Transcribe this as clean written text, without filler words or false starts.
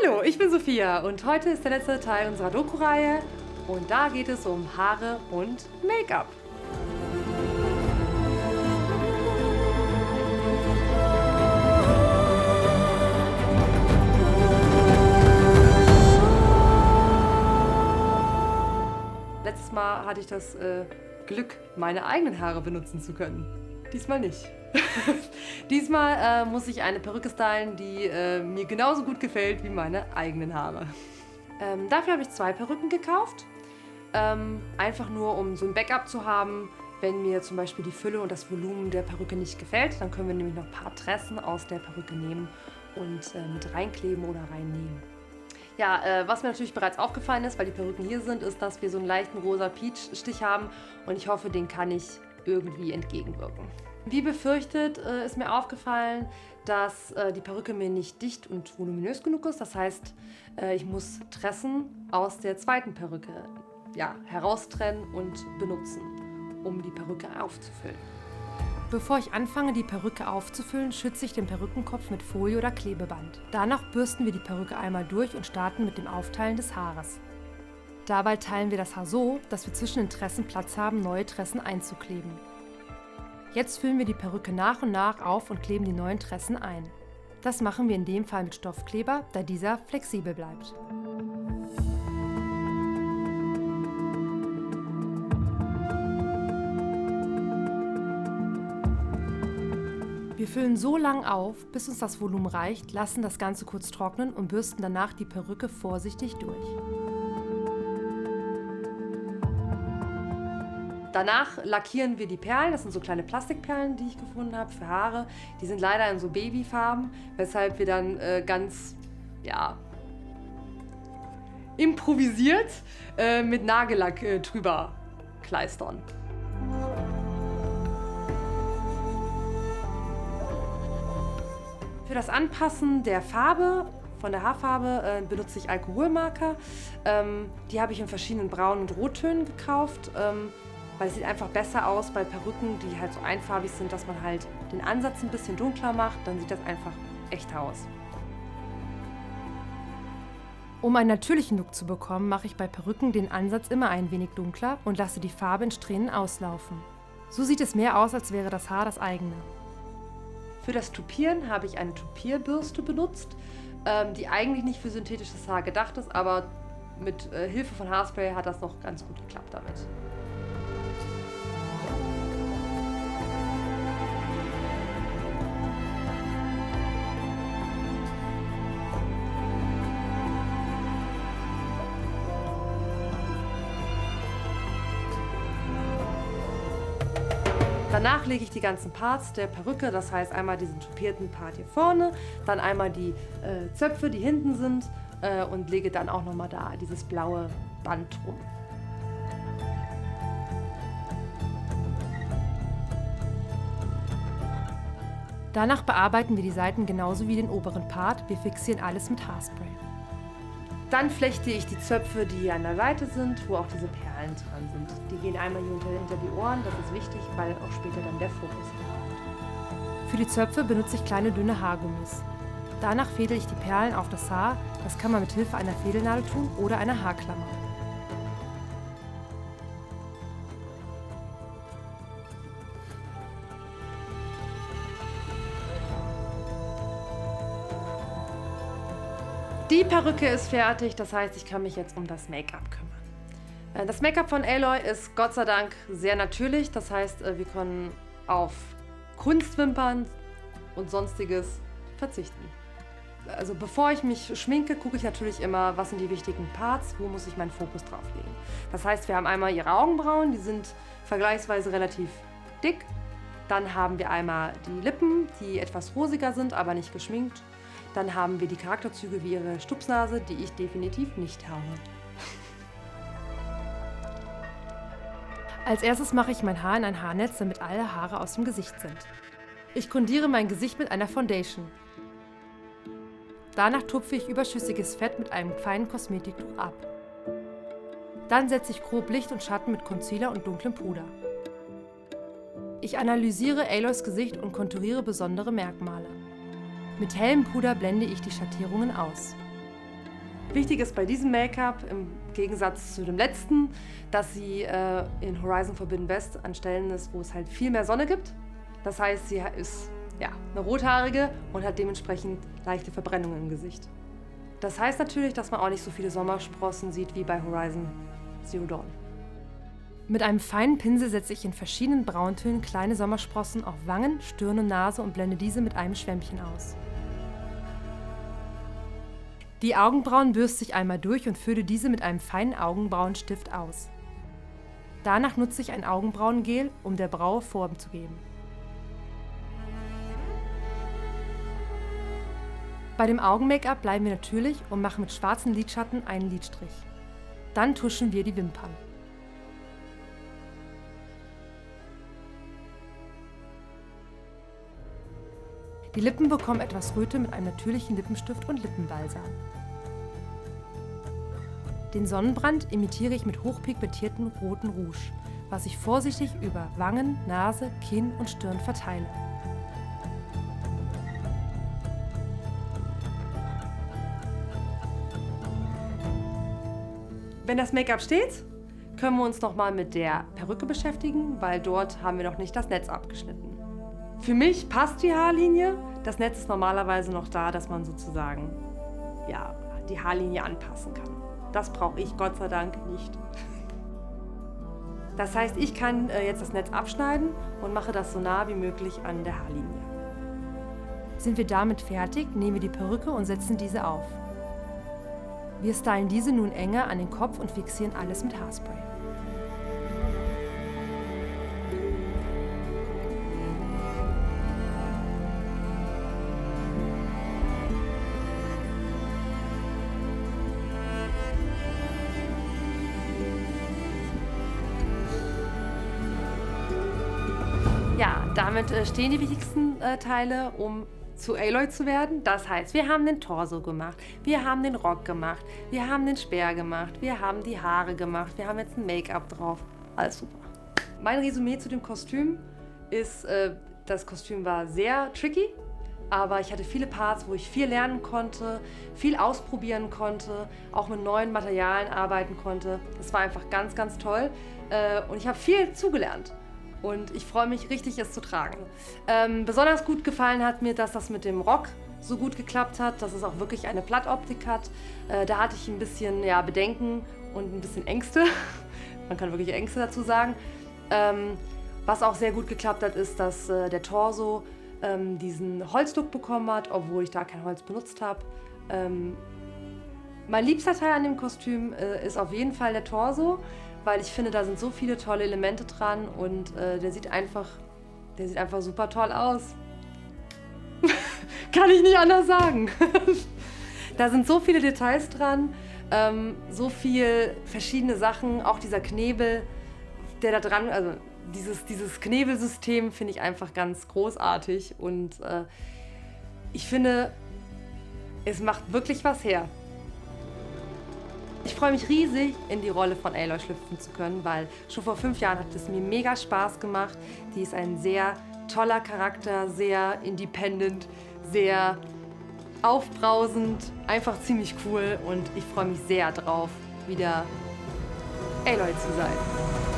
Hallo, ich bin Sophia und heute ist der letzte Teil unserer Doku-Reihe und da geht es um Haare und Make-up. Letztes Mal hatte ich das Glück, meine eigenen Haare benutzen zu können. Diesmal nicht. Diesmal muss ich eine Perücke stylen, die mir genauso gut gefällt wie meine eigenen Haare. Dafür habe ich 2 Perücken gekauft. Einfach nur, um so ein Backup zu haben, wenn mir zum Beispiel die Fülle und das Volumen der Perücke nicht gefällt. Dann können wir nämlich noch ein paar Tressen aus der Perücke nehmen und mit reinkleben oder reinnähen. Ja, was mir natürlich bereits aufgefallen ist, weil die Perücken hier sind, ist, dass wir so einen leichten rosa Peach-Stich haben und ich hoffe, den kann ich irgendwie entgegenwirken. Wie befürchtet ist mir aufgefallen, dass die Perücke mir nicht dicht und voluminös genug ist. Das heißt, ich muss Tressen aus der zweiten Perücke heraustrennen und benutzen, um die Perücke aufzufüllen. Bevor ich anfange, die Perücke aufzufüllen, schütze ich den Perückenkopf mit Folie oder Klebeband. Danach bürsten wir die Perücke einmal durch und starten mit dem Aufteilen des Haares. Dabei teilen wir das Haar so, dass wir zwischen den Tressen Platz haben, neue Tressen einzukleben. Jetzt füllen wir die Perücke nach und nach auf und kleben die neuen Tressen ein. Das machen wir in dem Fall mit Stoffkleber, da dieser flexibel bleibt. Wir füllen so lang auf, bis uns das Volumen reicht, lassen das Ganze kurz trocknen und bürsten danach die Perücke vorsichtig durch. Danach lackieren wir die Perlen, das sind so kleine Plastikperlen, die ich gefunden habe für Haare. Die sind leider in so Babyfarben, weshalb wir dann ganz improvisiert mit Nagellack drüber kleistern. Für das Anpassen der Farbe, von der Haarfarbe, benutze ich Alkoholmarker. Die habe ich in verschiedenen Braun- und Rottönen gekauft, weil es sieht einfach besser aus bei Perücken, die halt so einfarbig sind, dass man halt den Ansatz ein bisschen dunkler macht, dann sieht das einfach echter aus. Um einen natürlichen Look zu bekommen, mache ich bei Perücken den Ansatz immer ein wenig dunkler und lasse die Farbe in Strähnen auslaufen. So sieht es mehr aus, als wäre das Haar das eigene. Für das Tupieren habe ich eine Tupierbürste benutzt, die eigentlich nicht für synthetisches Haar gedacht ist, aber mit Hilfe von Haarspray hat das noch ganz gut geklappt damit. Danach lege ich die ganzen Parts der Perücke, das heißt einmal diesen tupierten Part hier vorne, dann einmal die Zöpfe, die hinten sind und lege dann auch nochmal da dieses blaue Band drum. Danach bearbeiten wir die Seiten genauso wie den oberen Part, wir fixieren alles mit Haarspray. Dann flechte ich die Zöpfe, die hier an der Seite sind, wo auch diese Perlen dran sind. Die gehen einmal hier hinter die Ohren, das ist wichtig, weil auch später dann der Fokus kommt. Für die Zöpfe benutze ich kleine dünne Haargummis. Danach fädel ich die Perlen auf das Haar, das kann man mit Hilfe einer Fädelnadel tun oder einer Haarklammer. Die Perücke ist fertig, das heißt, ich kann mich jetzt um das Make-up kümmern. Das Make-up von Aloy ist Gott sei Dank sehr natürlich, das heißt, wir können auf Kunstwimpern und sonstiges verzichten. Also bevor ich mich schminke, gucke ich natürlich immer, was sind die wichtigen Parts, wo muss ich meinen Fokus drauf legen. Das heißt, wir haben einmal ihre Augenbrauen, die sind vergleichsweise relativ dick. Dann haben wir einmal die Lippen, die etwas rosiger sind, aber nicht geschminkt. Dann haben wir die Charakterzüge wie ihre Stupsnase, die ich definitiv nicht habe. Als erstes mache ich mein Haar in ein Haarnetz, damit alle Haare aus dem Gesicht sind. Ich grundiere mein Gesicht mit einer Foundation. Danach tupfe ich überschüssiges Fett mit einem feinen Kosmetiktuch ab. Dann setze ich grob Licht und Schatten mit Concealer und dunklem Puder. Ich analysiere Aloys Gesicht und konturiere besondere Merkmale. Mit hellem Puder blende ich die Schattierungen aus. Wichtig ist bei diesem Make-up, im Gegensatz zu dem letzten, dass sie in Horizon Forbidden West an Stellen ist, wo es halt viel mehr Sonne gibt. Das heißt, sie ist eine rothaarige und hat dementsprechend leichte Verbrennungen im Gesicht. Das heißt natürlich, dass man auch nicht so viele Sommersprossen sieht wie bei Horizon Zero Dawn. Mit einem feinen Pinsel setze ich in verschiedenen Brauntönen kleine Sommersprossen auf Wangen, Stirn und Nase und blende diese mit einem Schwämmchen aus. Die Augenbrauen bürste ich einmal durch und fülle diese mit einem feinen Augenbrauenstift aus. Danach nutze ich ein Augenbrauengel, um der Braue Form zu geben. Bei dem Augen-Make-up bleiben wir natürlich und machen mit schwarzen Lidschatten einen Lidstrich. Dann tuschen wir die Wimpern. Die Lippen bekommen etwas Röte mit einem natürlichen Lippenstift und Lippenbalsam. Den Sonnenbrand imitiere ich mit hochpigmentiertem roten Rouge, was ich vorsichtig über Wangen, Nase, Kinn und Stirn verteile. Wenn das Make-up steht, können wir uns nochmal mit der Perücke beschäftigen, weil dort haben wir noch nicht das Netz abgeschnitten. Für mich passt die Haarlinie. Das Netz ist normalerweise noch da, dass man sozusagen die Haarlinie anpassen kann. Das brauche ich Gott sei Dank nicht. Das heißt, ich kann jetzt das Netz abschneiden und mache das so nah wie möglich an der Haarlinie. Sind wir damit fertig, nehmen wir die Perücke und setzen diese auf. Wir stylen diese nun enger an den Kopf und fixieren alles mit Haarspray. Ja, damit stehen die wichtigsten Teile, um zu Aloy zu werden. Das heißt, wir haben den Torso gemacht, wir haben den Rock gemacht, wir haben den Speer gemacht, wir haben die Haare gemacht, wir haben jetzt ein Make-up drauf. Alles super. Mein Resümee zu dem Kostüm ist, das Kostüm war sehr tricky, aber ich hatte viele Parts, wo ich viel lernen konnte, viel ausprobieren konnte, auch mit neuen Materialien arbeiten konnte. Das war einfach ganz, ganz toll und ich habe viel zugelernt. Und ich freue mich richtig, es zu tragen. Besonders gut gefallen hat mir, dass das mit dem Rock so gut geklappt hat, dass es auch wirklich eine Plattoptik hat. Da hatte ich ein bisschen Bedenken und ein bisschen Ängste. Man kann wirklich Ängste dazu sagen. Was auch sehr gut geklappt hat, ist, dass der Torso diesen Holzlook bekommen hat, obwohl ich da kein Holz benutzt habe. Mein liebster Teil an dem Kostüm ist auf jeden Fall der Torso, weil ich finde, da sind so viele tolle Elemente dran und der sieht einfach super toll aus. Kann ich nicht anders sagen. Da sind so viele Details dran, so viel verschiedene Sachen, auch dieser Knebel, der da dran, also dieses Knebelsystem finde ich einfach ganz großartig und ich finde, es macht wirklich was her. Ich freue mich riesig, in die Rolle von Aloy schlüpfen zu können, weil schon vor 5 Jahren hat es mir mega Spaß gemacht. Die ist ein sehr toller Charakter, sehr independent, sehr aufbrausend, einfach ziemlich cool und ich freue mich sehr drauf, wieder Aloy zu sein.